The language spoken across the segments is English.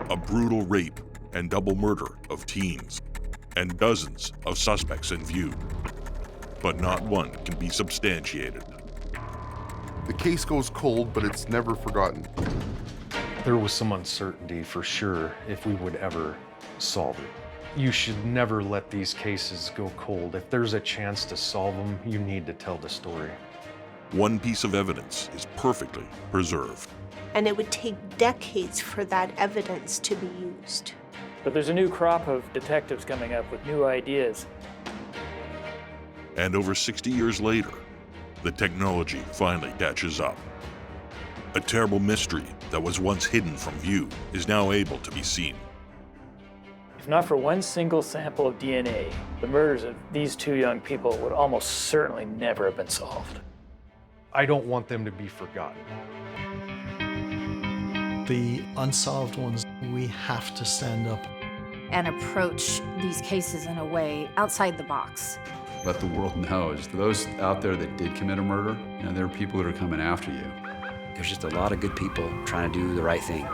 a brutal rape and double murder of teens, and dozens of suspects in view. But not one can be substantiated. The case goes cold, but it's never forgotten. There was some uncertainty for sure if we would ever solve it. You should never let these cases go cold. If there's a chance to solve them, you need to tell the story. One piece of evidence is perfectly preserved. And it would take decades for that evidence to be used. But there's a new crop of detectives coming up with new ideas. And over 60 years later, the technology finally catches up. A terrible mystery that was once hidden from view is now able to be seen. If not for one single sample of DNA, the murders of these two young people would almost certainly never have been solved. I don't want them to be forgotten. The unsolved ones, we have to stand up and approach these cases in a way outside the box. Let the world know, those out there that did commit a murder, there are people that are coming after you. There's just a lot of good people trying to do the right thing.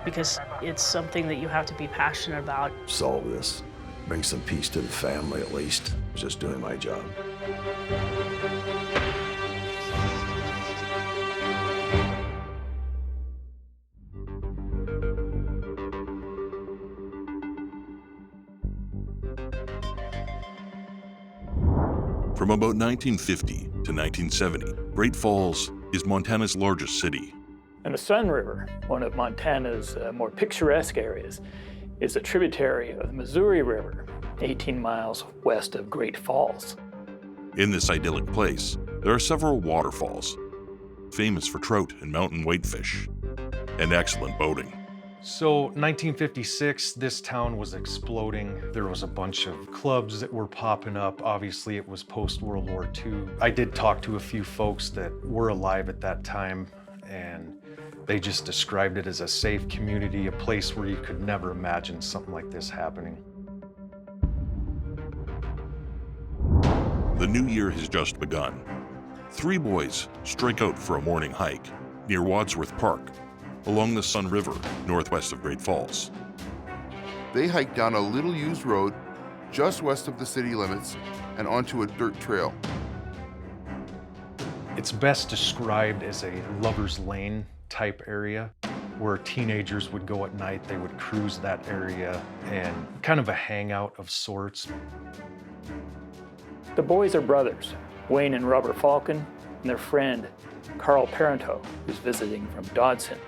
Because it's something that you have to be passionate about. Solve this, bring some peace to the family at least. Just doing my job. From about 1950 to 1970, Great Falls is Montana's largest city. And the Sun River, one of Montana's more picturesque areas, is a tributary of the Missouri River, 18 miles west of Great Falls. In this idyllic place, there are several waterfalls, famous for trout and mountain whitefish, and excellent boating. So 1956, this town was exploding. There was a bunch of clubs that were popping up. Obviously, it was post-World War II. I did talk to a few folks that were alive at that time, and they just described it as a safe community, a place where you could never imagine something like this happening. The new year has just begun. Three boys strike out for a morning hike near Wadsworth Park, along the Sun River, northwest of Great Falls. They hike down a little used road just west of the city limits and onto a dirt trail. It's best described as a lover's lane type area where teenagers would go at night. They would cruise that area and kind of a hangout of sorts. The boys are brothers, Wayne and Robert Falcon, and their friend, Carl Parento, who's visiting from Dodson.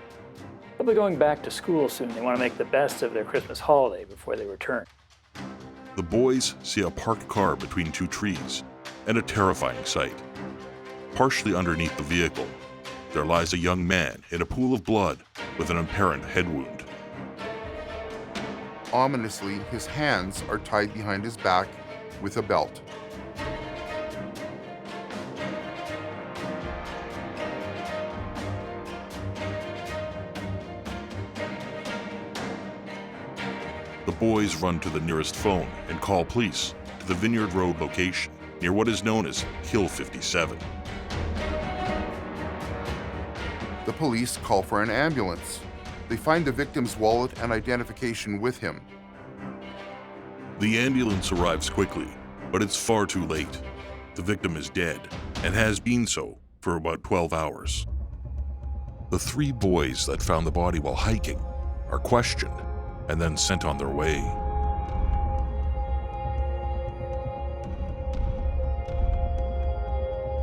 They'll be going back to school soon. They want to make the best of their Christmas holiday before they return. The boys see a parked car between two trees and a terrifying sight. Partially underneath the vehicle, there lies a young man in a pool of blood with an apparent head wound. Ominously, his hands are tied behind his back with a belt. The boys run to the nearest phone and call police to the Vineyard Road location near what is known as Hill 57. The police call for an ambulance. They find the victim's wallet and identification with him. The ambulance arrives quickly, but it's far too late. The victim is dead and has been so for about 12 hours. The three boys that found the body while hiking are questioned and then sent on their way.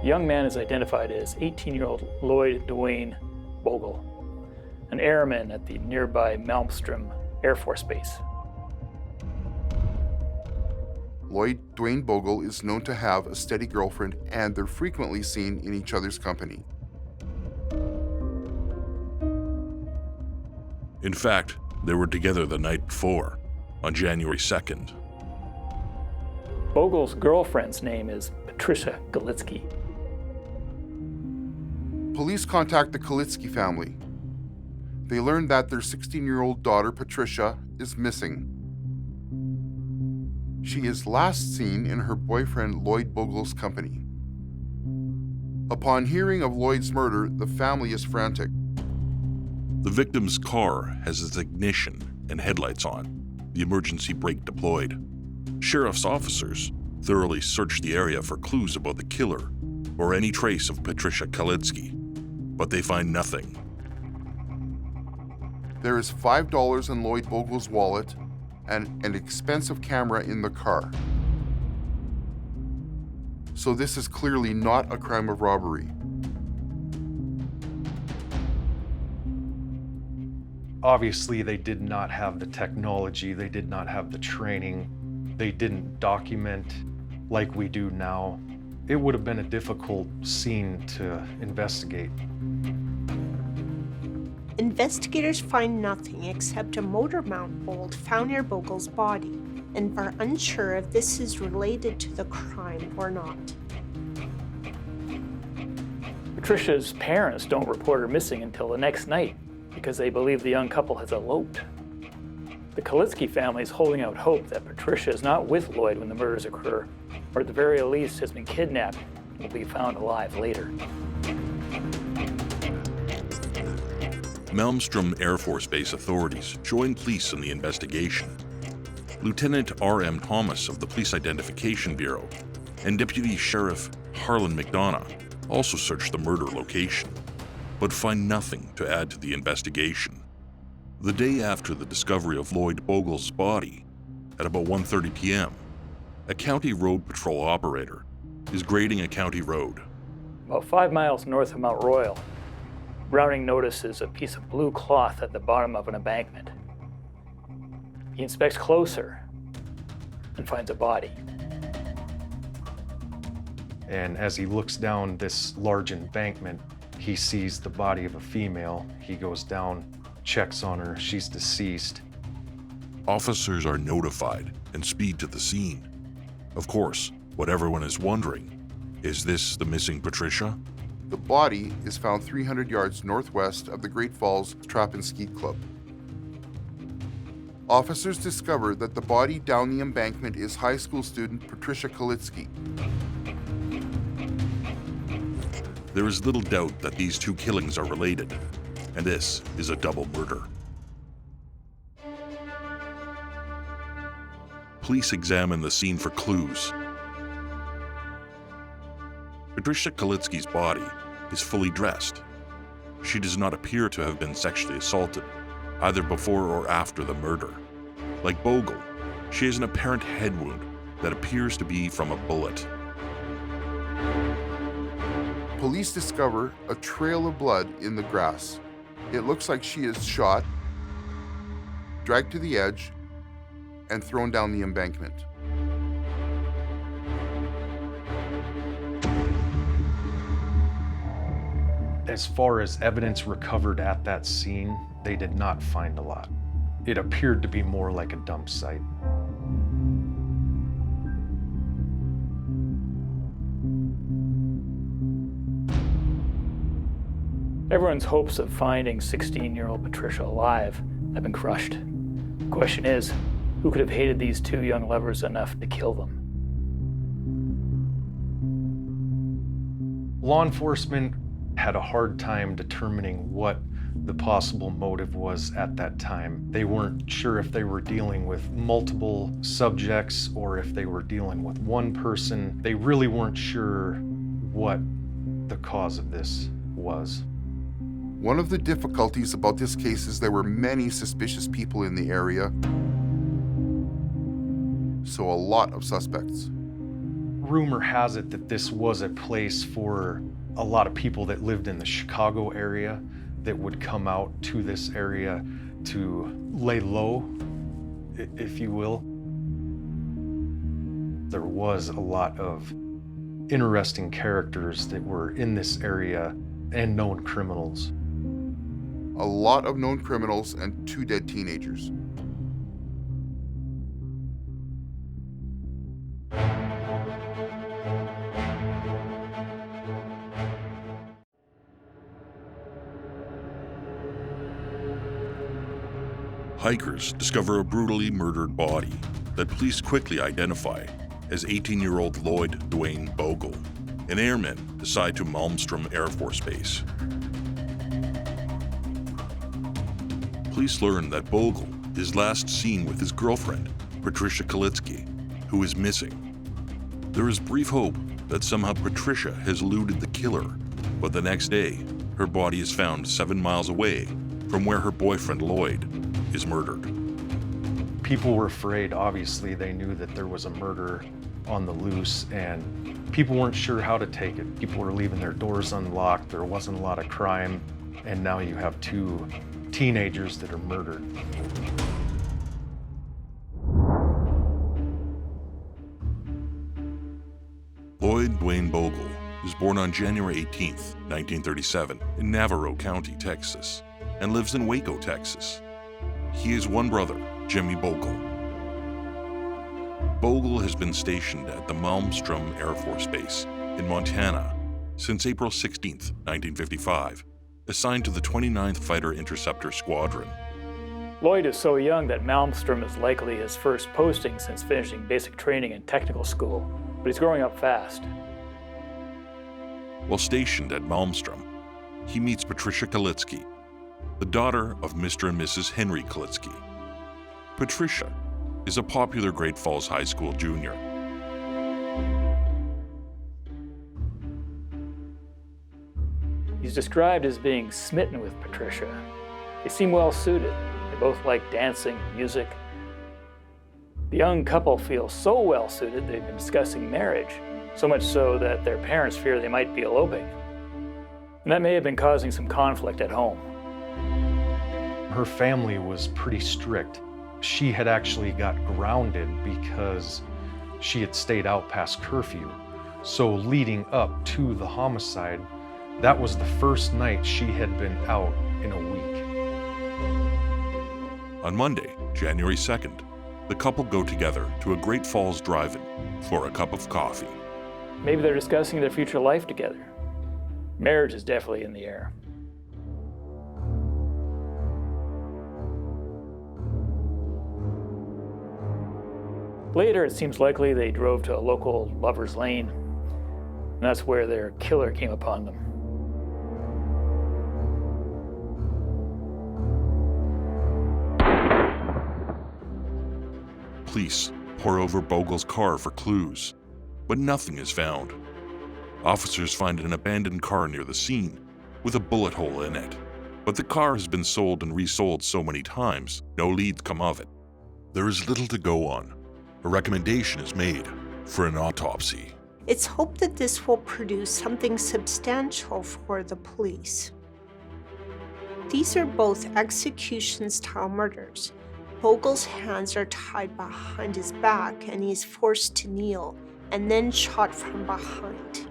The young man is identified as 18-year-old Lloyd Dwayne Bogle, an airman at the nearby Malmstrom Air Force Base. Lloyd Dwayne Bogle is known to have a steady girlfriend, and they're frequently seen in each other's company. In fact, they were together the night before, on January 2nd. Bogle's girlfriend's name is Patricia Galitsky. Police contact the Galitsky family. They learn that their 16-year-old daughter, Patricia, is missing. She is last seen in her boyfriend Lloyd Bogle's company. Upon hearing of Lloyd's murder, the family is frantic. The victim's car has its ignition and headlights on, the emergency brake deployed. Sheriff's officers thoroughly search the area for clues about the killer or any trace of Patricia Kalitsky, but they find nothing. There is $5 in Lloyd Bogle's wallet and an expensive camera in the car. So this is clearly not a crime of robbery. Obviously, they did not have the technology, they did not have the training, they didn't document like we do now. It would have been a difficult scene to investigate. Investigators find nothing except a motor mount bolt found near Bogle's body and are unsure if this is related to the crime or not. Patricia's parents don't report her missing until the next night because they believe the young couple has eloped. The Kalitsky family is holding out hope that Patricia is not with Lloyd when the murders occur, or at the very least has been kidnapped and will be found alive later. Malmstrom Air Force Base authorities joined police in the investigation. Lieutenant R.M. Thomas of the Police Identification Bureau and Deputy Sheriff Harlan McDonough also searched the murder location, but find nothing to add to the investigation. The day after the discovery of Lloyd Bogle's body, at about 1:30 p.m., a county road patrol operator is grading a county road. About 5 miles north of Mount Royal, Browning notices a piece of blue cloth at the bottom of an embankment. He inspects closer and finds a body. And as he looks down this large embankment, he sees the body of a female. He goes down, checks on her, she's deceased. Officers are notified and speed to the scene. Of course, what everyone is wondering, is this the missing Patricia? The body is found 300 yards northwest of the Great Falls Trap and Skeet Club. Officers discover that the body down the embankment is high school student Patricia Kalitsky. There is little doubt that these two killings are related, and this is a double murder. Police examine the scene for clues. Patricia Kalitsky's body is fully dressed. She does not appear to have been sexually assaulted, either before or after the murder. Like Bogle, she has an apparent head wound that appears to be from a bullet. Police discover a trail of blood in the grass. It looks like she is shot, dragged to the edge, and thrown down the embankment. As far as evidence recovered at that scene, they did not find a lot. It appeared to be more like a dump site. Everyone's hopes of finding 16-year-old Patricia alive have been crushed. The question is, who could have hated these two young lovers enough to kill them? Law enforcement had a hard time determining what the possible motive was at that time. They weren't sure if they were dealing with multiple subjects or if they were dealing with one person. They really weren't sure what the cause of this was. One of the difficulties about this case is there were many suspicious people in the area, so a lot of suspects. Rumor has it that this was a place for a lot of people that lived in the Chicago area that would come out to this area to lay low, if you will. There was a lot of interesting characters that were in this area and known criminals. A lot of known criminals and 2 dead teenagers. Hikers discover a brutally murdered body that police quickly identify as 18-year-old Lloyd Dwayne Bogle, and airmen decide to Malmstrom Air Force Base. police learn that Bogle is last seen with his girlfriend, Patricia Kalitsky, who is missing. There is brief hope that somehow Patricia has eluded the killer, but the next day, her body is found 7 miles away from where her boyfriend Lloyd is murdered. People were afraid. Obviously, they knew that there was a murder on the loose, and people weren't sure how to take it. People were leaving their doors unlocked. There wasn't a lot of crime, and now you have 2 teenagers that are murdered. Lloyd Dwayne Bogle was born on January 18, 1937, in Navarro County, Texas, and lives in Waco, Texas. He has one brother, Jimmy Bogle. Bogle has been stationed at the Malmstrom Air Force Base in Montana since April 16, 1955, assigned to the 29th Fighter Interceptor Squadron. Lloyd is so young that Malmstrom is likely his first posting since finishing basic training in technical school, but he's growing up fast. While stationed at Malmstrom, he meets Patricia Kalitsky, the daughter of Mr. and Mrs. Henry Kalitsky. Patricia is a popular Great Falls High School junior. He's described as being smitten with Patricia. They seem well suited. They both like dancing and music. The young couple feel so well suited they've been discussing marriage, so much so that their parents fear they might be eloping. And that may have been causing some conflict at home. Her family was pretty strict. She had actually got grounded because she had stayed out past curfew. So leading up to the homicide, that was the first night she had been out in a week. On Monday, January 2nd, the couple go together to a Great Falls drive-in for a cup of coffee. Maybe they're discussing their future life together. Marriage is definitely in the air. Later, it seems likely they drove to a local lover's lane, and that's where their killer came upon them. Police pour over Bogle's car for clues, but nothing is found. Officers find an abandoned car near the scene with a bullet hole in it, but the car has been sold and resold so many times, no leads come of it. There is little to go on. A recommendation is made for an autopsy. It's hoped that this will produce something substantial for the police. These are both execution-style murders. Bogle's hands are tied behind his back and he's forced to kneel and then shot from behind.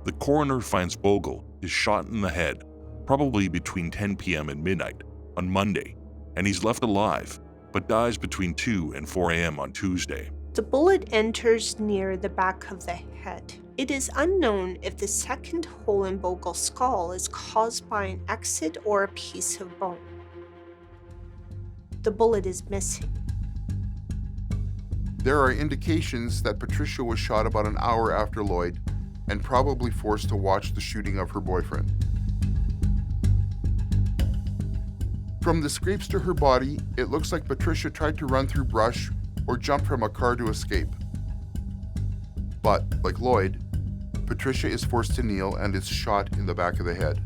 The coroner finds Bogle is shot in the head, probably between 10 p.m. and midnight on Monday, and he's left alive, but dies between 2 and 4 a.m. on Tuesday. The bullet enters near the back of the head. It is unknown if the second hole in Bogle's skull is caused by an exit or a piece of bone. The bullet is missing. There are indications that Patricia was shot about an hour after Lloyd and probably forced to watch the shooting of her boyfriend. From the scrapes to her body, it looks like Patricia tried to run through brush or jump from a car to escape. But, like Lloyd, Patricia is forced to kneel and is shot in the back of the head.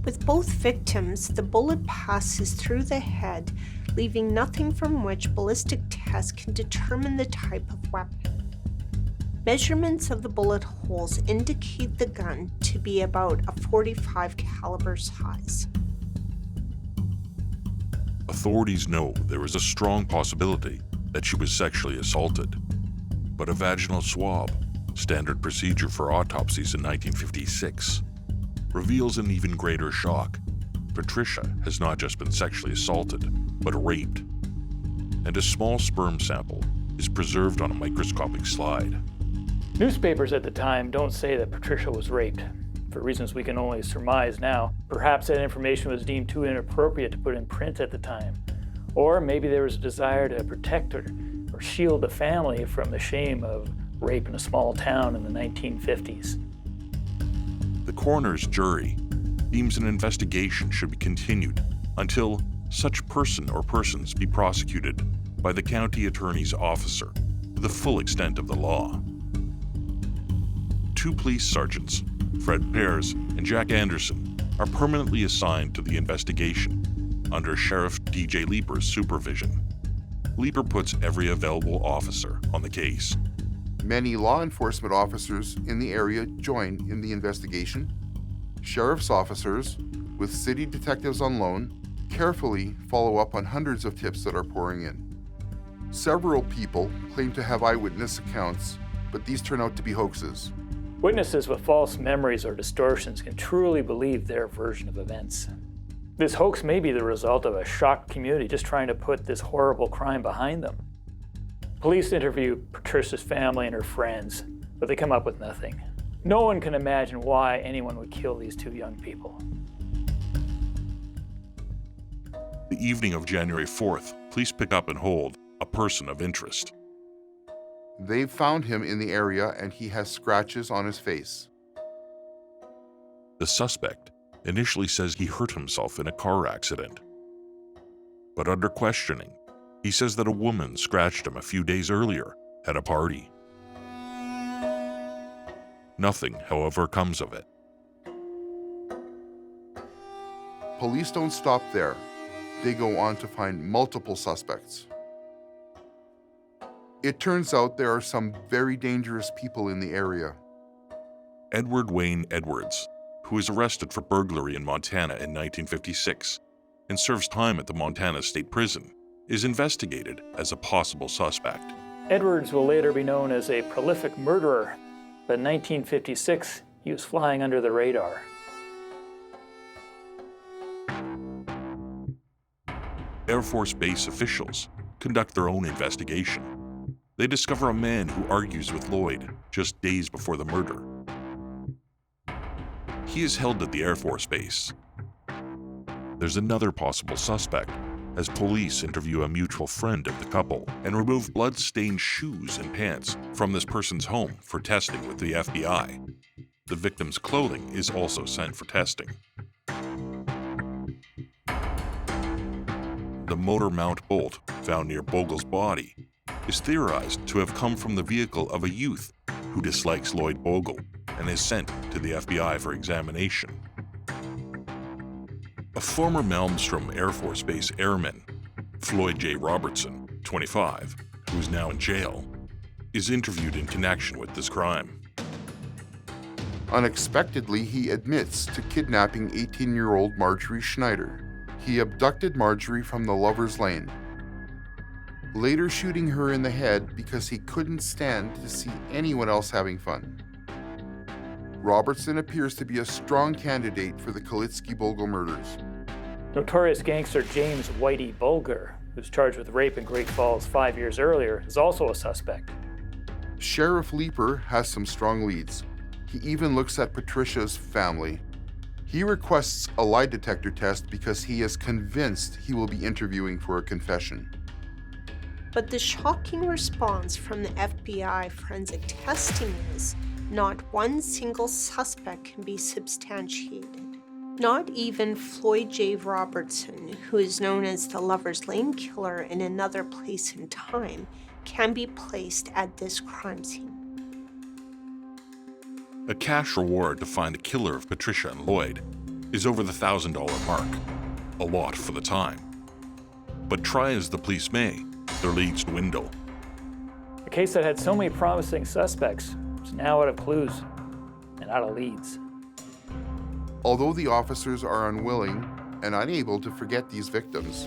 With both victims, the bullet passes through the head, leaving nothing from which ballistic tests can determine the type of weapon. Measurements of the bullet holes indicate the gun to be about a .45 caliber size. Authorities know there is a strong possibility that she was sexually assaulted, but a vaginal swab, standard procedure for autopsies in 1956, reveals an even greater shock. Patricia has not just been sexually assaulted, but raped, and a small sperm sample is preserved on a microscopic slide. Newspapers at the time don't say that Patricia was raped. for reasons we can only surmise now. Perhaps that information was deemed too inappropriate to put in print at the time. Or maybe there was a desire to protect or shield the family from the shame of rape in a small town in the 1950s. The coroner's jury deems an investigation should be continued until such person or persons be prosecuted by the county attorney's officer to the full extent of the law. 2 police sergeants, Fred Pears and Jack Anderson, are permanently assigned to the investigation under Sheriff DJ Leeper's supervision. Leeper puts every available officer on the case. Many law enforcement officers in the area join in the investigation. Sheriff's officers, with city detectives on loan, carefully follow up on hundreds of tips that are pouring in. Several people claim to have eyewitness accounts, but these turn out to be hoaxes. Witnesses with false memories or distortions can truly believe their version of events. This hoax may be the result of a shocked community just trying to put this horrible crime behind them. Police interview Patricia's family and her friends, but they come up with nothing. No one can imagine why anyone would kill these 2 young people. The evening of January 4th, police pick up and hold a person of interest. They've found him in the area and he has scratches on his face. The suspect initially says he hurt himself in a car accident. But under questioning, he says that a woman scratched him a few days earlier at a party. Nothing, however, comes of it. Police don't stop there. They go on to find multiple suspects. It turns out there are some very dangerous people in the area. Edward Wayne Edwards, who was arrested for burglary in Montana in 1956 and serves time at the Montana State Prison, is investigated as a possible suspect. Edwards will later be known as a prolific murderer, but in 1956, he was flying under the radar. Air Force Base officials conduct their own investigation. They discover a man who argues with Lloyd just days before the murder. He is held at the Air Force Base. There's another possible suspect as police interview a mutual friend of the couple and remove blood-stained shoes and pants from this person's home for testing with the FBI. The victim's clothing is also sent for testing. The motor mount bolt found near Bogle's body is theorized to have come from the vehicle of a youth who dislikes Lloyd Bogle and is sent to the FBI for examination. A former Malmstrom Air Force Base airman, Floyd J. Robertson, 25, who is now in jail, is interviewed in connection with this crime. Unexpectedly, he admits to kidnapping 18-year-old Marjorie Schneider. He abducted Marjorie from the Lover's Lane, later shooting her in the head because he couldn't stand to see anyone else having fun. Robertson appears to be a strong candidate for the Kalitsky-Bogle murders. Notorious gangster James Whitey Bulger, who's charged with rape in Great Falls 5 years earlier, is also a suspect. Sheriff Leeper has some strong leads. He even looks at Patricia's family. He requests a lie detector test because he is convinced he will be interviewing for a confession. But the shocking response from the FBI forensic testing is not one single suspect can be substantiated. Not even Floyd J. Robertson, who is known as the Lover's Lane killer in another place and time, can be placed at this crime scene. A cash reward to find the killer of Patricia and Lloyd is over the $1,000 mark, a lot for the time. But try as the police may, their leads dwindle. A case that had so many promising suspects is now out of clues and out of leads. Although the officers are unwilling and unable to forget these victims,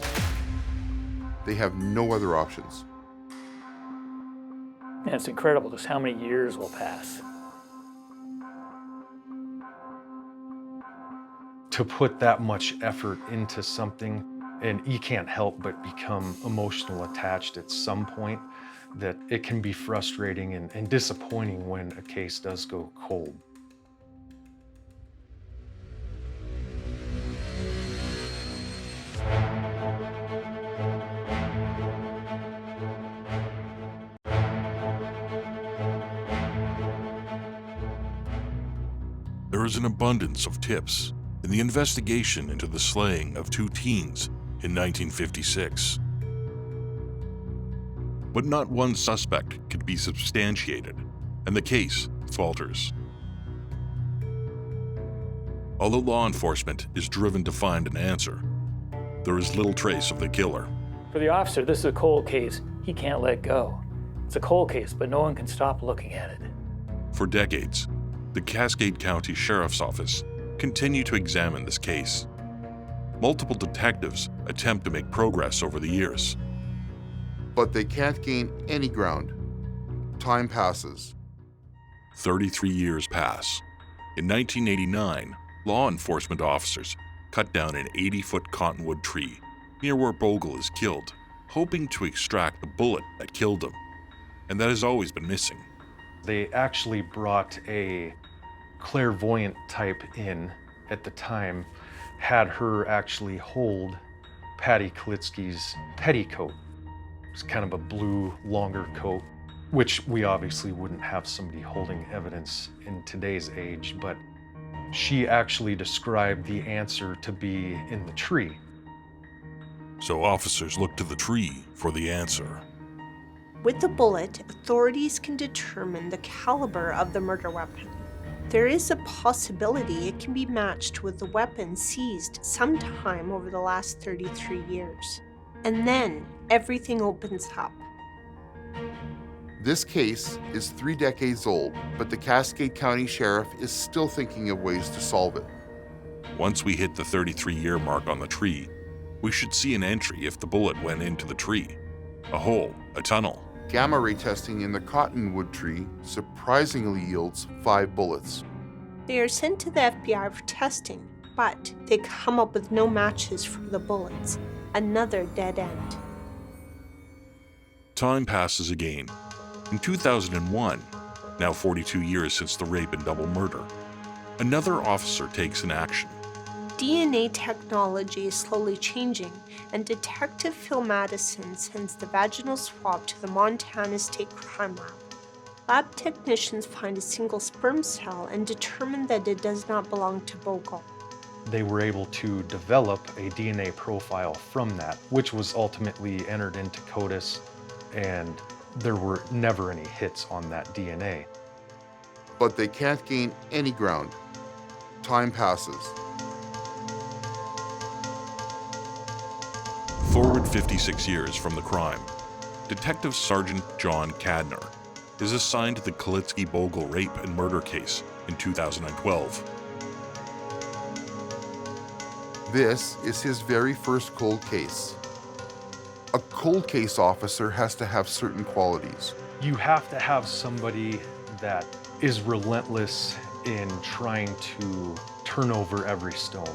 they have no other options. And it's incredible just how many years will pass. To put that much effort into something, and you can't help but become emotional attached at some point, that it can be frustrating and disappointing when a case does go cold. there is an abundance of tips in the investigation into the slaying of 2 teens in 1956. But not one suspect could be substantiated, and the case falters. Although law enforcement is driven to find an answer, there is little trace of the killer. For the officer, this is a cold case he can't let go. It's a cold case, but no one can stop looking at it. For decades, the Cascade County Sheriff's Office continue to examine this case. Multiple detectives attempt to make progress over the years. But they can't gain any ground. Time passes. 33 years pass. In 1989, law enforcement officers cut down an 80-foot cottonwood tree near where Bogle is killed, hoping to extract the bullet that killed him, and that has always been missing. They actually brought a clairvoyant type in at the time, had her actually hold Patty Klitsky's petticoat. It's kind of a blue, longer coat, which we obviously wouldn't have somebody holding evidence in today's age, but she actually described the answer to be in the tree. So officers look to the tree for the answer. With the bullet, authorities can determine the caliber of the murder weapon. There is a possibility it can be matched with the weapon seized sometime over the last 33 years. And then everything opens up. This case is 3 decades old, but the Cascade County Sheriff is still thinking of ways to solve it. Once we hit the 33-year mark on the tree, we should see an entry if the bullet went into the tree. A hole, a tunnel. Gamma ray testing in the cottonwood tree surprisingly yields 5 bullets. They are sent to the FBI for testing, but they come up with no matches for the bullets. Another dead end. Time passes again. In 2001, now 42 years since the rape and double murder, another officer takes an action. DNA technology is slowly changing, and Detective Phil Madison sends the vaginal swab to the Montana State Crime Lab. Lab technicians find a single sperm cell and determine that it does not belong to Bogle. They were able to develop a DNA profile from that, which was ultimately entered into CODIS, and there were never any hits on that DNA. But they can't gain any ground. Time passes. Forward 56 years from the crime, Detective Sergeant John Cadner is assigned to the Klitsky-Bogle rape and murder case in 2012. This is his very first cold case. A cold case officer has to have certain qualities. You have to have somebody that is relentless in trying to turn over every stone.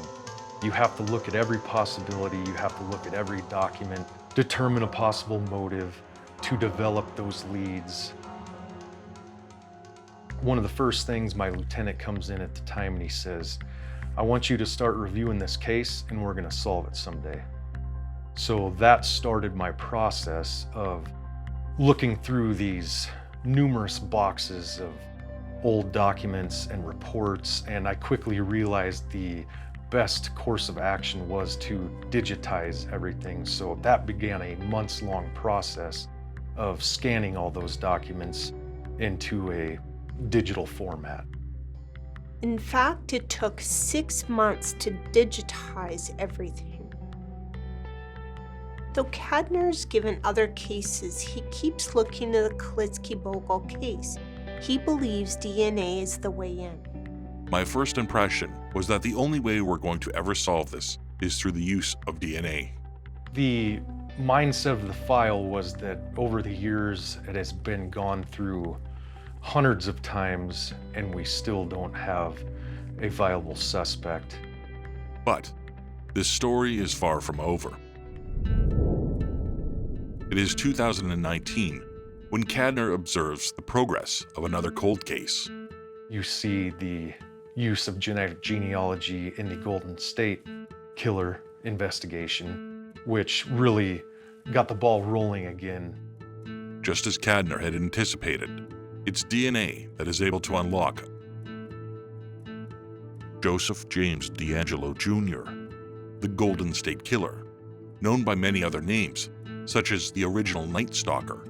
You have to look at every possibility, you have to look at every document, determine a possible motive, to develop those leads. One of the first things, my lieutenant comes in at the time and he says, I want you to start reviewing this case and we're gonna solve it someday. So that started my process of looking through these numerous boxes of old documents and reports, and I quickly realized the best course of action was to digitize everything. So that began a months-long process of scanning all those documents into a digital format. In fact, it took 6 months to digitize everything. Though Cadner is given other cases, he keeps looking at the Klitsky-Bogle case. He believes DNA is the way in. My first impression was that the only way we're going to ever solve this is through the use of DNA. The mindset of the file was that over the years it has been gone through hundreds of times and we still don't have a viable suspect. But this story is far from over. It is 2019 when Cadner observes the progress of another cold case. You see the use of genetic genealogy in the Golden State killer investigation, which really got the ball rolling again. Just as Cadner had anticipated, it's DNA that is able to unlock Joseph James D'Angelo Jr., the Golden State Killer, known by many other names, such as the original Night Stalker,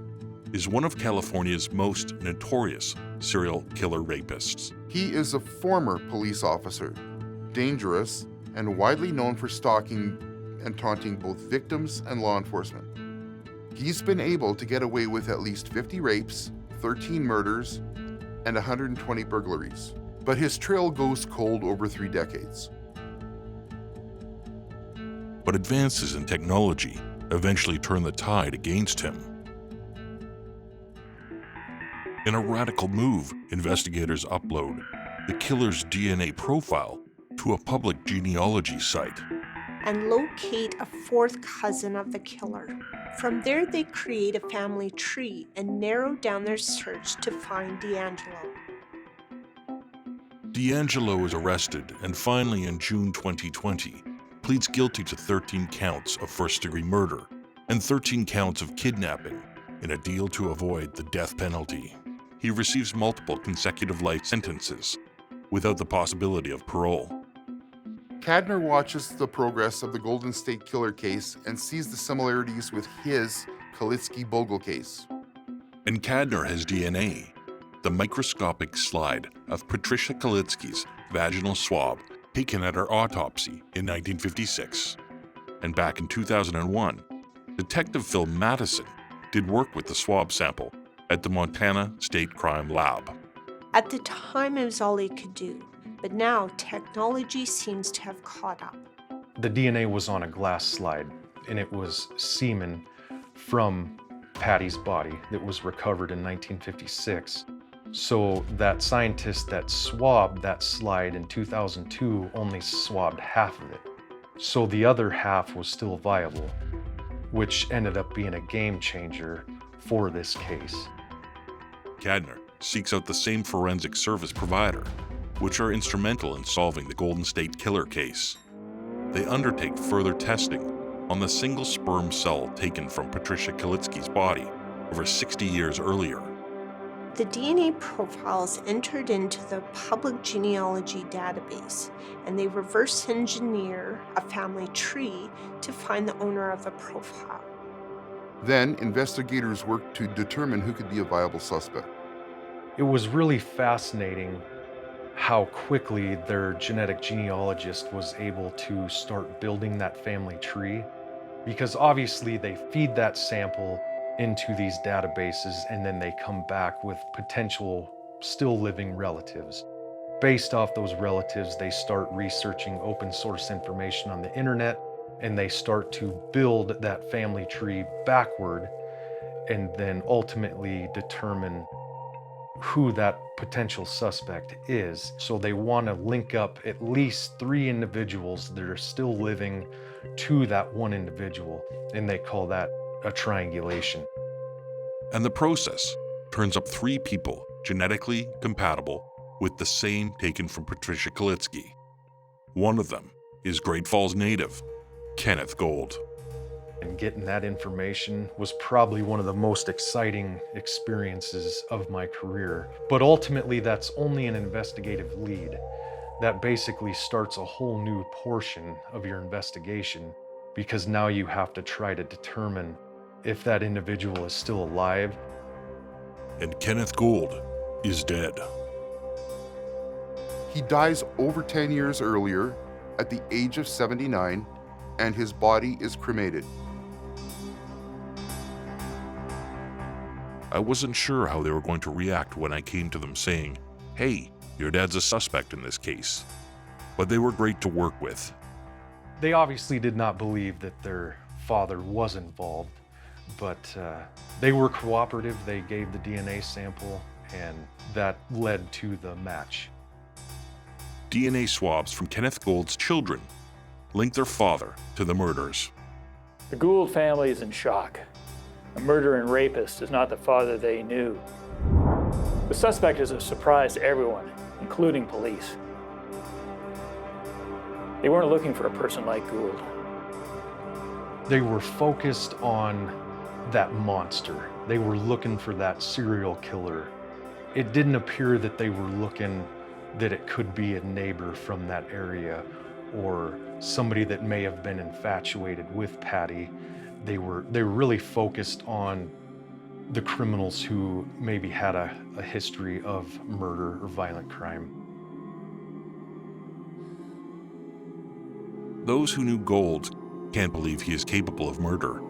is one of California's most notorious serial killer rapists. He is a former police officer, dangerous, and widely known for stalking and taunting both victims and law enforcement. He's been able to get away with at least 50 rapes, 13 murders, and 120 burglaries. But his trail goes cold over 3 decades. But advances in technology eventually turn the tide against him. In a radical move, investigators upload the killer's DNA profile to a public genealogy site. And locate a 4th cousin of the killer. From there, they create a family tree and narrow down their search to find D'Angelo. D'Angelo is arrested and finally in June 2020 pleads guilty to 13 counts of first-degree murder and 13 counts of kidnapping in a deal to avoid the death penalty. He receives multiple consecutive life sentences without the possibility of parole. Cadner watches the progress of the Golden State Killer case and sees the similarities with his Kalitsky-Bogle case. And Cadner has DNA, the microscopic slide of Patricia Kalitsky's vaginal swab taken at her autopsy in 1956. And back in 2001, Detective Phil Madison did work with the swab sample at the Montana State Crime Lab. At the time, it was all he could do, but now technology seems to have caught up. The DNA was on a glass slide, and it was semen from Patty's body that was recovered in 1956. So that scientist that swabbed that slide in 2002 only swabbed half of it. So the other half was still viable, which ended up being a game changer for this case. Cadner seeks out the same forensic service provider, which are instrumental in solving the Golden State Killer case. They undertake further testing on the single sperm cell taken from Patricia Kalitsky's body over 60 years earlier. The DNA profiles entered into the public genealogy database, and they reverse engineer a family tree to find the owner of the profile. Then, investigators work to determine who could be a viable suspect. It was really fascinating how quickly their genetic genealogist was able to start building that family tree, because obviously they feed that sample into these databases and then they come back with potential still living relatives. Based off those relatives, they start researching open source information on the internet and they start to build that family tree backward and then ultimately determine who that potential suspect is. So they want to link up at least 3 individuals that are still living to that one individual, and they call that a triangulation. And the process turns up 3 people genetically compatible with the same taken from Patricia Kalitsky. One of them is Great Falls native, Kenneth Gold. And getting that information was probably one of the most exciting experiences of my career. But ultimately, that's only an investigative lead. That basically starts a whole new portion of your investigation, because now you have to try to determine if that individual is still alive. And Kenneth Gold is dead. He dies over 10 years earlier at the age of 79, and his body is cremated. I wasn't sure how they were going to react when I came to them saying, "Hey, your dad's a suspect in this case." But they were great to work with. They obviously did not believe that their father was involved, but they were cooperative. They gave the DNA sample, and that led to the match. DNA swabs from Kenneth Gold's children linked their father to the murders. The Gould family is in shock. A murderer and rapist is not the father they knew. The suspect is a surprise to everyone, including police. They weren't looking for a person like Gould. They were focused on that monster. They were looking for that serial killer. It didn't appear that they were looking that it could be a neighbor from that area or somebody that may have been infatuated with Patty. They were really focused on the criminals who maybe had a history of murder or violent crime. Those who knew Gold can't believe he is capable of murder.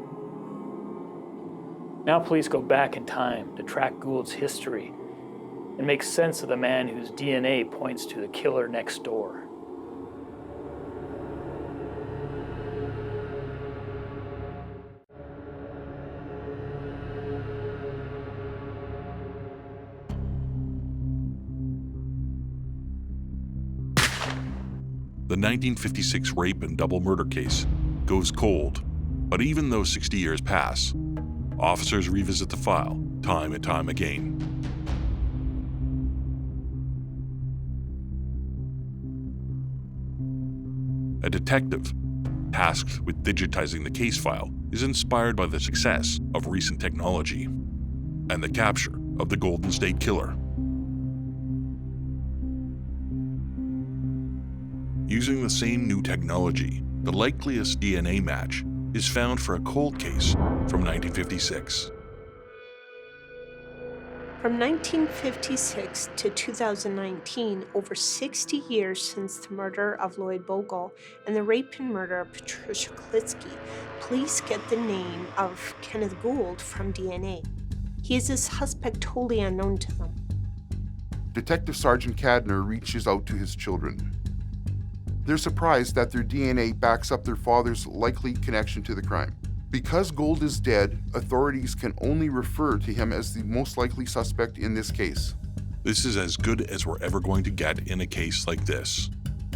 Now police go back in time to track Gould's history and make sense of the man whose DNA points to the killer next door. The 1956 rape and double murder case goes cold, but even though 60 years pass, officers revisit the file time and time again. A detective tasked with digitizing the case file is inspired by the success of recent technology and the capture of the Golden State Killer. Using the same new technology, the likeliest DNA match is found for a cold case from 1956. From 1956 to 2019, over 60 years since the murder of Lloyd Bogle and the rape and murder of Patricia Klitsky, police get the name of Kenneth Gould from DNA. He is a suspect totally unknown to them. Detective Sergeant Cadner reaches out to his children. They're surprised that their DNA backs up their father's likely connection to the crime. Because Gould is dead, authorities can only refer to him as the most likely suspect in this case. This is as good as we're ever going to get in a case like this.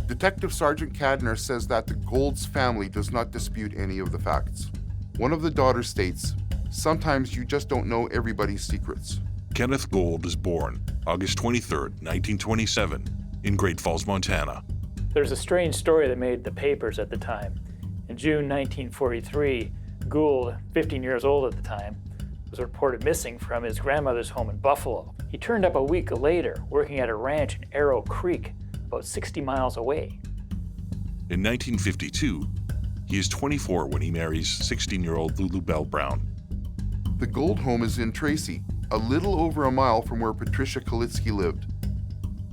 Detective Sergeant Cadner says that the Gould's family does not dispute any of the facts. One of the daughters states, "Sometimes you just don't know everybody's secrets." Kenneth Gould is born August 23, 1927, in Great Falls, Montana. There's a strange story that made the papers at the time. In June 1943, Gould, 15 years old at the time, was reported missing from his grandmother's home in Buffalo. He turned up a week later working at a ranch in Arrow Creek, about 60 miles away. In 1952, he is 24 when he marries 16-year-old Lulu Bell Brown. The Gould home is in Tracy, a little over a mile from where Patricia Klitsky lived.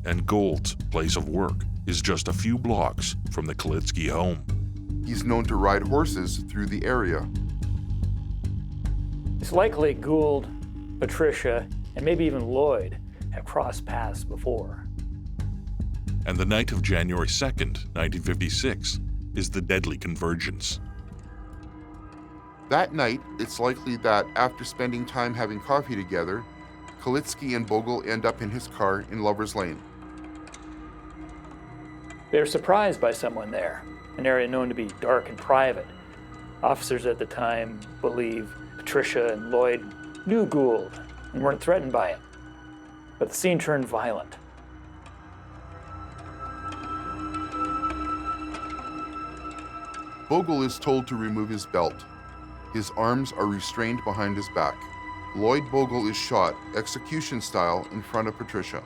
And Gould's place of work is just a few blocks from the Klitsky home. He's known to ride horses through the area. It's likely Gould, Patricia, and maybe even Lloyd have crossed paths before. And the night of January 2nd, 1956, is the deadly convergence. That night, it's likely that after spending time having coffee together, Klitsky and Bogle end up in his car in Lover's Lane. They're surprised by someone there, an area known to be dark and private. Officers at the time believe Patricia and Lloyd knew Gould and weren't threatened by it. But the scene turned violent. Bogle is told to remove his belt. His arms are restrained behind his back. Lloyd Bogle is shot, execution style, in front of Patricia.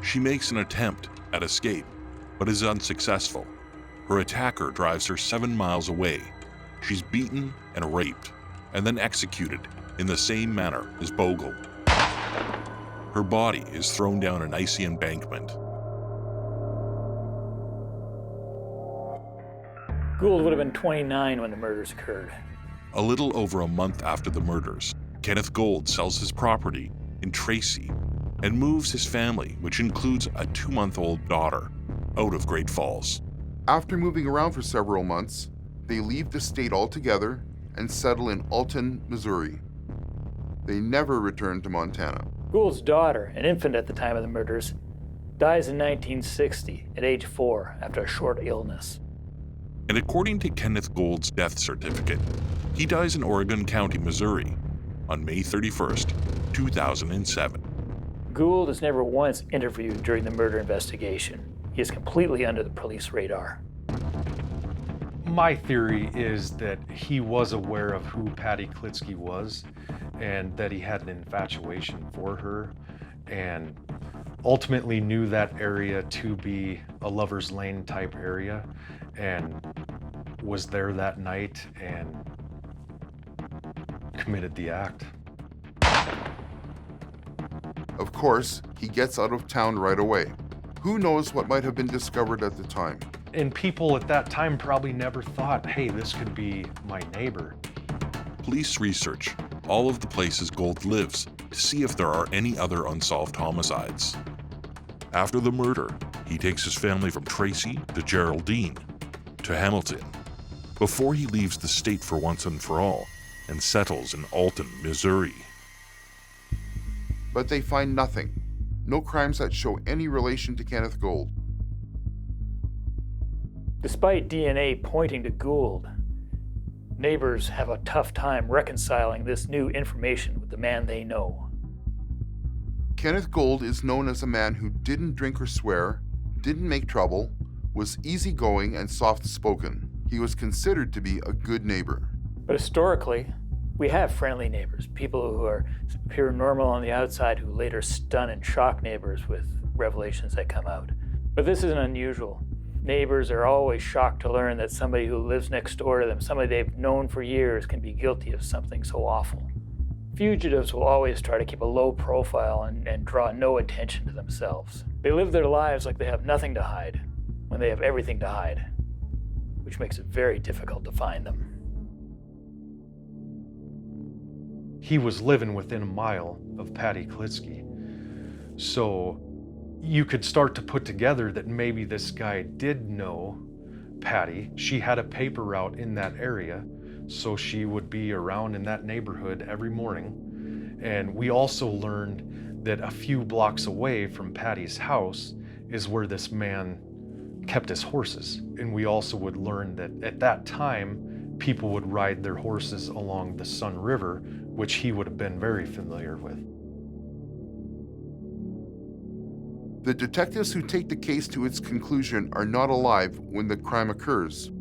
She makes an attempt at escape, but is unsuccessful. Her attacker drives her 7 miles away. She's beaten and raped, and then executed in the same manner as Bogle. Her body is thrown down an icy embankment. Gould would have been 29 when the murders occurred. A little over a month after the murders, Kenneth Gould sells his property in Tracy and moves his family, which includes a 2-month-old daughter, out of Great Falls. After moving around for several months, they leave the state altogether and settle in Alton, Missouri. They never return to Montana. Gould's daughter, an infant at the time of the murders, dies in 1960 at age 4 after a short illness. And according to Kenneth Gould's death certificate, he dies in Oregon County, Missouri, on May 31st, 2007. Gould is never once interviewed during the murder investigation. He is completely under the police radar. My theory is that he was aware of who Patty Klitsky was, and that he had an infatuation for her, and ultimately knew that area to be a lover's lane type area, and was there that night and committed the act. Of course, he gets out of town right away. Who knows what might have been discovered at the time? And people at that time probably never thought, hey, this could be my neighbor. Police research all of the places Gold lives to see if there are any other unsolved homicides. After the murder, he takes his family from Tracy to Geraldine to Hamilton before he leaves the state for once and for all and settles in Alton, Missouri. But they find nothing. No crimes that show any relation to Kenneth Gold. Despite DNA pointing to Gould, neighbors have a tough time reconciling this new information with the man they know. Kenneth Gold is known as a man who didn't drink or swear, didn't make trouble, was easygoing and soft-spoken. He was considered to be a good neighbor. But historically, we have friendly neighbors, people who appear normal on the outside who later stun and shock neighbors with revelations that come out. But this isn't unusual. Neighbors are always shocked to learn that somebody who lives next door to them, somebody they've known for years, can be guilty of something so awful. Fugitives will always try to keep a low profile and draw no attention to themselves. They live their lives like they have nothing to hide, when they have everything to hide, which makes it very difficult to find them. He was living within a mile of Patty Klitsky. So you could start to put together that maybe this guy did know Patty. She had a paper route in that area, so she would be around in that neighborhood every morning. And we also learned that a few blocks away from Patty's house is where this man kept his horses. And we also would learn that at that time, people would ride their horses along the Sun River, which he would have been very familiar with. The detectives who take the case to its conclusion are not alive when the crime occurs.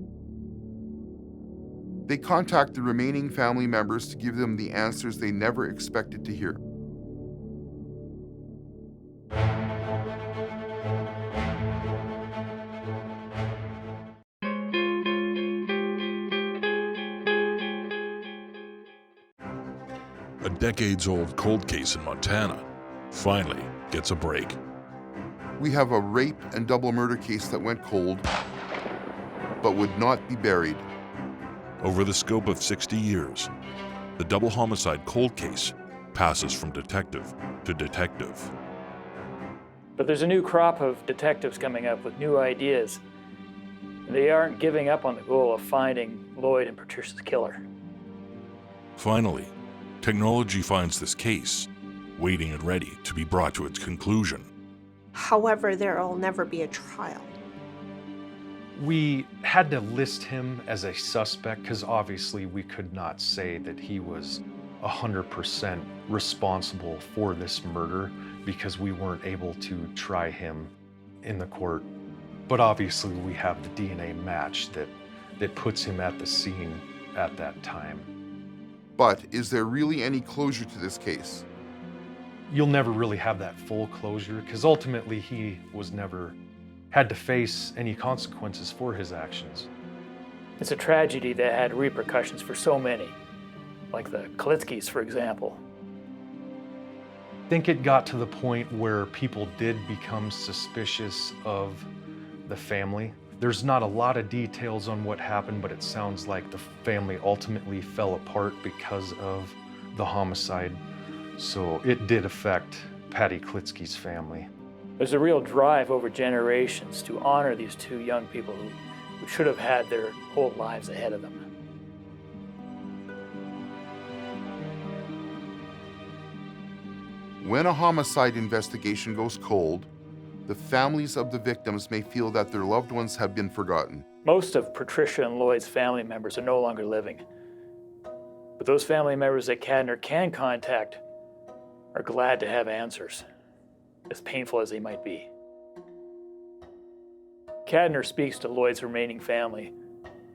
They contact the remaining family members to give them the answers they never expected to hear. A decades-old cold case in Montana finally gets a break. We have a rape and double murder case that went cold, but would not be buried. Over the scope of 60 years, the double homicide cold case passes from detective to detective. But there's a new crop of detectives coming up with new ideas. They aren't giving up on the goal of finding Lloyd and Patricia's killer. Finally, technology finds this case, waiting and ready to be brought to its conclusion. However, there will never be a trial. We had to list him as a suspect because obviously we could not say that he was 100% responsible for this murder because we weren't able to try him in the court. But obviously we have the DNA match that puts him at the scene at that time. But is there really any closure to this case? You'll never really have that full closure because ultimately he was never had to face any consequences for his actions. It's a tragedy that had repercussions for so many, like the Klitskys, for example. I think it got to the point where people did become suspicious of the family. There's not a lot of details on what happened, but it sounds like the family ultimately fell apart because of the homicide. So it did affect Patty Klitsky's family. There's a real drive over generations to honor these two young people who should have had their whole lives ahead of them. When a homicide investigation goes cold, the families of the victims may feel that their loved ones have been forgotten. Most of Patricia and Lloyd's family members are no longer living. But those family members that Cadner can contact are glad to have answers, as painful as they might be. Cadner speaks to Lloyd's remaining family,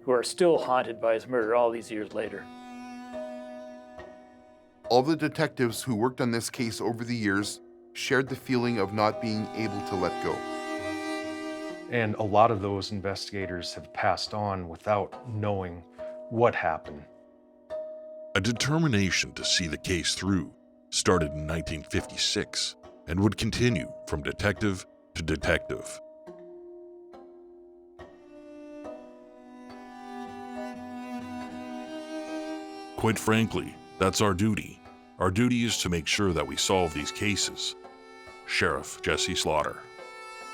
who are still haunted by his murder all these years later. All the detectives who worked on this case over the years shared the feeling of not being able to let go. And a lot of those investigators have passed on without knowing what happened. A determination to see the case through started in 1956 and would continue from detective to detective. Quite frankly, that's our duty. Our duty is to make sure that we solve these cases. Sheriff Jesse Slaughter.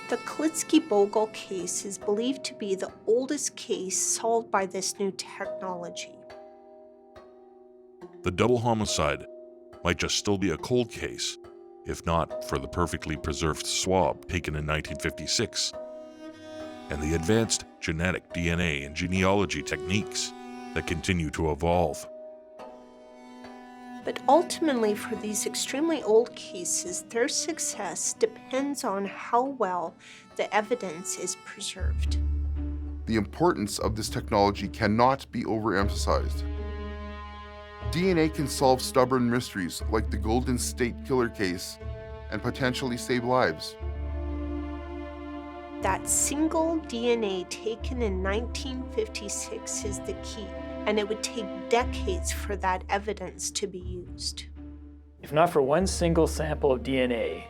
The Klitsky-Bogle case is believed to be the oldest case solved by this new technology. The double homicide might just still be a cold case, if not for the perfectly preserved swab taken in 1956, and the advanced genetic DNA and genealogy techniques that continue to evolve. But ultimately, for these extremely old cases, their success depends on how well the evidence is preserved. The importance of this technology cannot be overemphasized. DNA can solve stubborn mysteries like the Golden State Killer case and potentially save lives. That single DNA taken in 1956 is the key, and it would take decades for that evidence to be used. If not for one single sample of DNA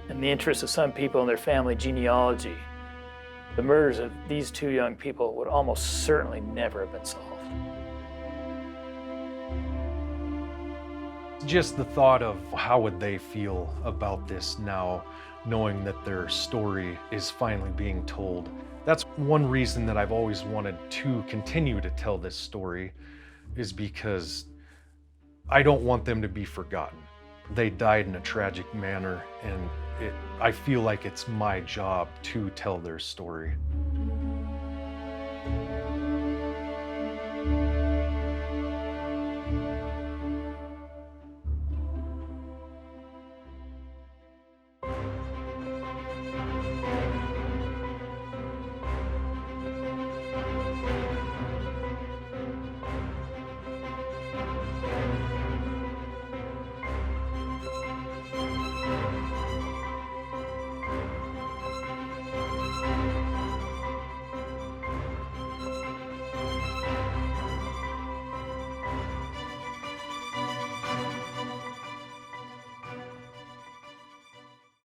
and the interest of some people in their family genealogy, the murders of these two young people would almost certainly never have been solved. Just the thought of how would they feel about this now, knowing that their story is finally being told. That's one reason that I've always wanted to continue to tell this story, is because I don't want them to be forgotten. They died in a tragic manner, and I feel like it's my job to tell their story.